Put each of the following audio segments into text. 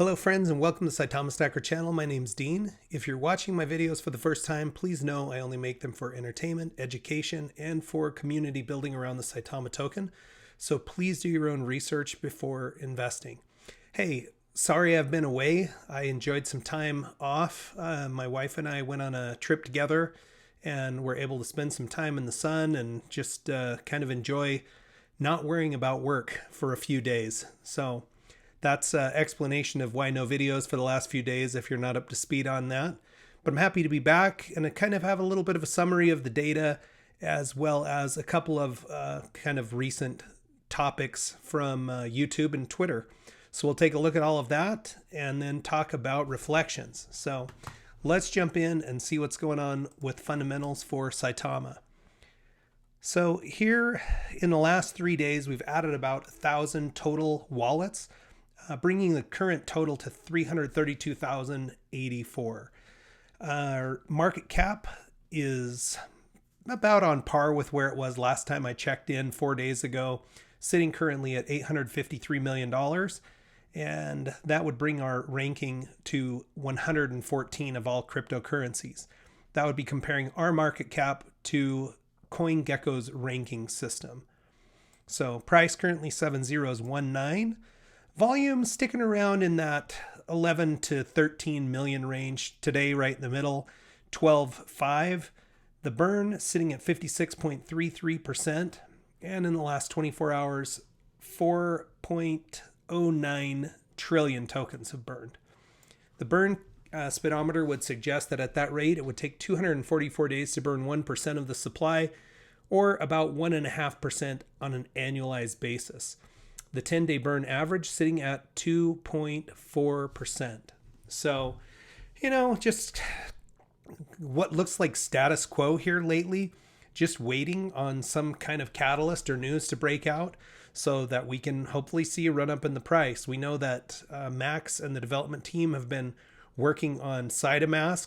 Hello friends and welcome to Saitama Stacker channel. My name's Dean. If you're watching my videos for the first time, please know I only make them for entertainment, education, and for community building around the Saitama token. So please do your own research before investing. Hey, sorry I've been away. I enjoyed some time off. My wife and I went on a trip together and were able to spend some time in the sun and just kind of enjoy not worrying about work for a few days. So that's an explanation of why no videos for the last few days if you're not up to speed on that. But I'm happy to be back and I kind of have a little bit of a summary of the data as well as a couple of kind of recent topics from YouTube and Twitter. So we'll take a look at all of that and then talk about reflections. So let's jump in and see what's going on with fundamentals for Saitama. So here in the last 3 days, we've added about 1,000 total wallets, bringing the current total to 332,084. Our market cap is about on par with where it was last time I checked in 4 days ago, sitting currently at $853 million. And that would bring our ranking to 114 of all cryptocurrencies. That would be comparing our market cap to CoinGecko's ranking system. So price currently 7019. Volume sticking around in that 11 to 13 million range. Today, right in the middle, 12.5. The burn sitting at 56.33%. And in the last 24 hours, 4.09 trillion tokens have burned. The burn speedometer would suggest that at that rate, it would take 244 days to burn 1% of the supply, or about 1.5% on an annualized basis. The 10-day burn average sitting at 2.4%. So, just what looks like status quo here lately, just waiting on some kind of catalyst or news to break out so that we can hopefully see a run up in the price. We know that Max and the development team have been working on Saitama.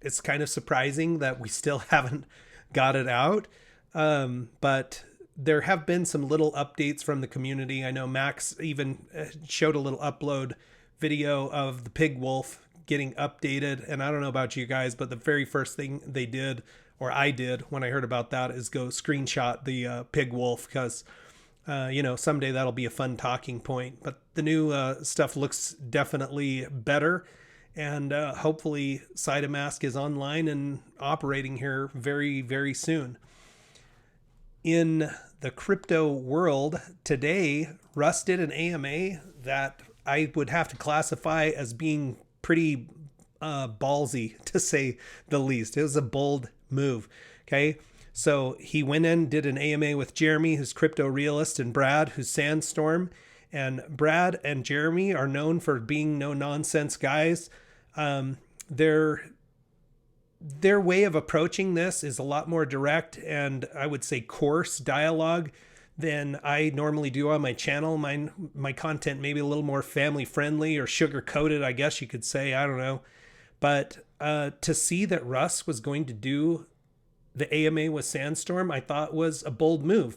It's kind of surprising that we still haven't got it out, but there have been some little updates from the community. I know Max even showed a little upload video of the pig wolf getting updated. And I don't know about you guys, but the very first thing they did, or I did when I heard about that, is go screenshot the pig wolf because, someday that'll be a fun talking point. But the new stuff looks definitely better. And hopefully Saitama is online and operating here very, very soon. In the crypto world today, Russ did an AMA that I would have to classify as being pretty ballsy, to say the least. It was a bold move. Okay. So he went in, did an AMA with Jeremy, who's Crypto Realist, and Brad, who's Sandstorm. And Brad and Jeremy are known for being no nonsense guys. Their way of approaching this is a lot more direct and I would say coarse dialogue than I normally do on my channel. My content may be a little more family friendly or sugar coated, I guess you could say. I don't know. But to see that Russ was going to do the AMA with Sandstorm, I thought was a bold move.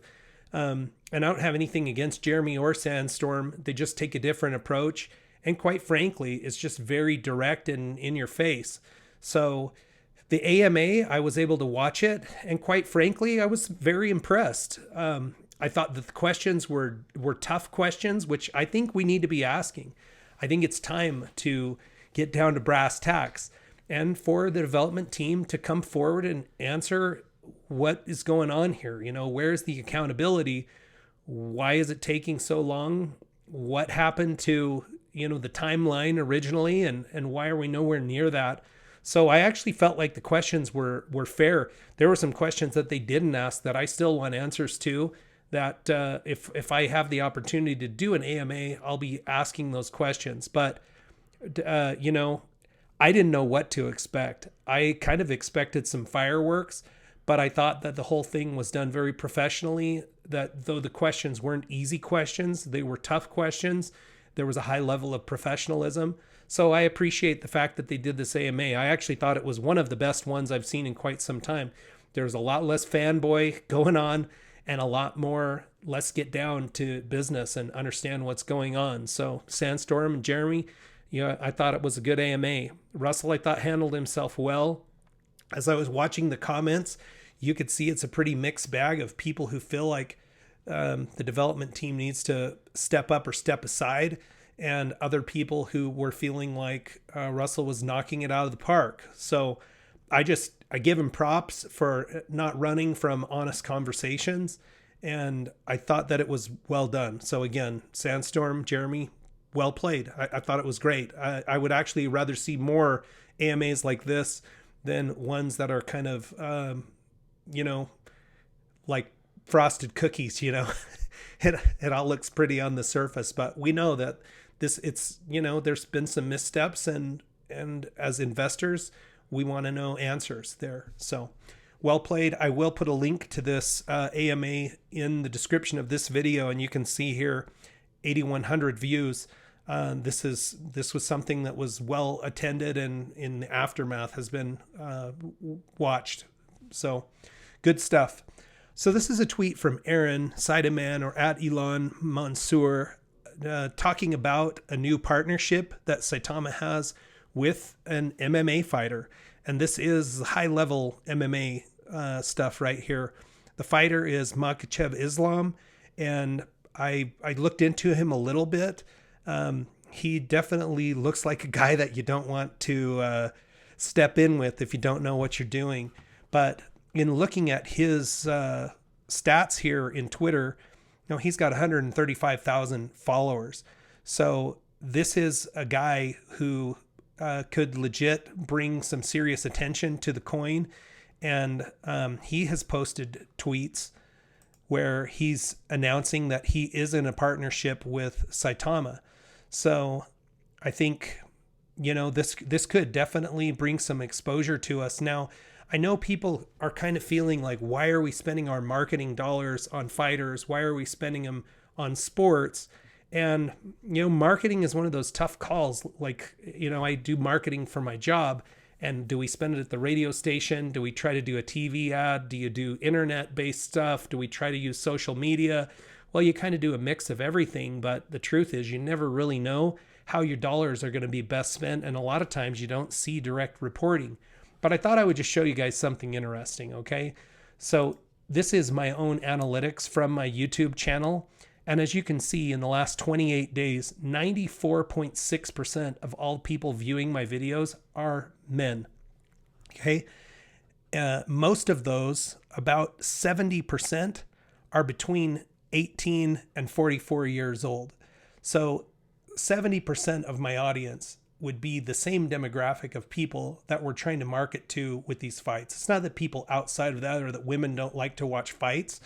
And I don't have anything against Jeremy or Sandstorm. They just take a different approach. And quite frankly, it's just very direct and in your face. So the AMA, I was able to watch it. And quite frankly, I was very impressed. I thought that the questions were tough questions, which I think we need to be asking. I think it's time to get down to brass tacks and for the development team to come forward and answer what is going on here. Where's the accountability? Why is it taking so long? What happened to the timeline originally, and why are we nowhere near that? So I actually felt like the questions were fair. There were some questions that they didn't ask that I still want answers to, that if I have the opportunity to do an AMA, I'll be asking those questions. But, I didn't know what to expect. I kind of expected some fireworks, but I thought that the whole thing was done very professionally, that though the questions weren't easy questions, they were tough questions. There was a high level of professionalism. So I appreciate the fact that they did this AMA. I actually thought it was one of the best ones I've seen in quite some time. There's a lot less fanboy going on and a lot more, let's get down to business and understand what's going on. So Sandstorm and Jeremy, I thought it was a good AMA. Russell, I thought, handled himself well. As I was watching the comments, you could see it's a pretty mixed bag of people who feel like the development team needs to step up or step aside, and other people who were feeling like Russell was knocking it out of the park. So I give him props for not running from honest conversations, and I thought that it was well done. So again, Sandstorm, Jeremy, well played. I thought it was great. I would actually rather see more AMAs like this than ones that are kind of, like frosted cookies, it all looks pretty on the surface, but we know that there's been some missteps, and as investors, we want to know answers there. So well played. I will put a link to this AMA in the description of this video, and you can see here 8,100 views. This was something that was well attended, and in the aftermath has been watched. So good stuff. So this is a tweet from Aaron Seideman, or at Elon Mansour, talking about a new partnership that Saitama has with an MMA fighter. And this is high level MMA stuff right here. The fighter is Makhachev Islam, and I looked into him a little bit. He definitely looks like a guy that you don't want to step in with if you don't know what you're doing. But in looking at his stats here in Twitter, he's got 135,000 followers. So this is a guy who could legit bring some serious attention to the coin. And he has posted tweets where he's announcing that he is in a partnership with Saitama. So I think, this could definitely bring some exposure to us. Now, I know people are kind of feeling like, why are we spending our marketing dollars on fighters? Why are we spending them on sports? And, marketing is one of those tough calls. Like, I do marketing for my job. And do we spend it at the radio station? Do we try to do a TV ad? Do you do internet-based stuff? Do we try to use social media? Well, you kind of do a mix of everything. But the truth is, you never really know how your dollars are going to be best spent. And a lot of times you don't see direct reporting. But I thought I would just show you guys something interesting, okay? So this is my own analytics from my YouTube channel. And as you can see, in the last 28 days, 94.6% of all people viewing my videos are men, okay? Most of those, about 70%, are between 18 and 44 years old. So 70% of my audience would be the same demographic of people that we're trying to market to with these fights. It's not that people outside of that or that women don't like to watch fights,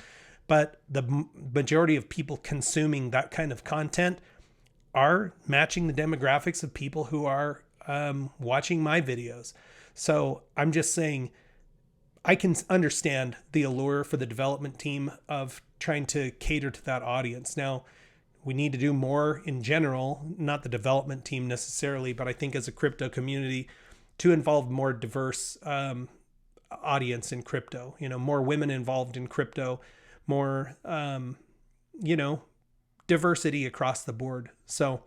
but the majority of people consuming that kind of content are matching the demographics of people who are watching my videos. So I'm just saying, I can understand the allure for the development team of trying to cater to that audience. Now, we need to do more in general, not the development team necessarily, but I think as a crypto community, to involve more diverse audience in crypto, more women involved in crypto, more, diversity across the board. So,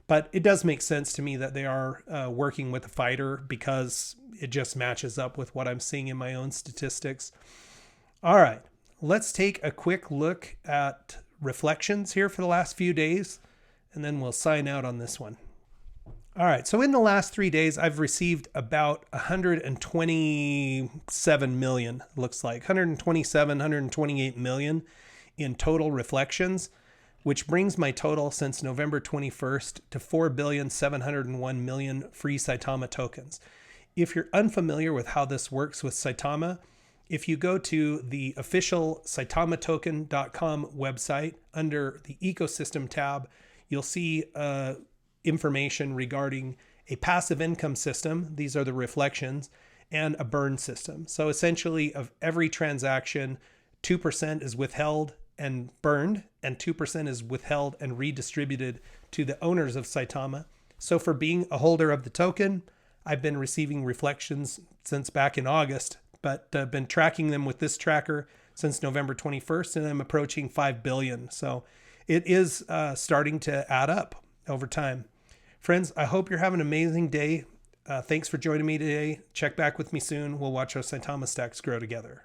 but it does make sense to me that they are working with a fighter, because it just matches up with what I'm seeing in my own statistics. All right, let's take a quick look at reflections here for the last few days, and then we'll sign out on this one. All right, so in the last 3 days, I've received about 127 million, looks like 128 million in total reflections, which brings my total since November 21st to 4,701 million free Saitama tokens. If you're unfamiliar with how this works with Saitama, if you go to the official SaitamaToken.com website, under the ecosystem tab, you'll see information regarding a passive income system. These are the reflections, and a burn system. So essentially, of every transaction, 2% is withheld and burned, and 2% is withheld and redistributed to the owners of Saitama. So for being a holder of the token, I've been receiving reflections since back in August, but been tracking them with this tracker since November 21st, and I'm approaching 5 billion. So it is starting to add up over time. Friends, I hope you're having an amazing day. Thanks for joining me today. Check back with me soon. We'll watch our Saitama stacks grow together.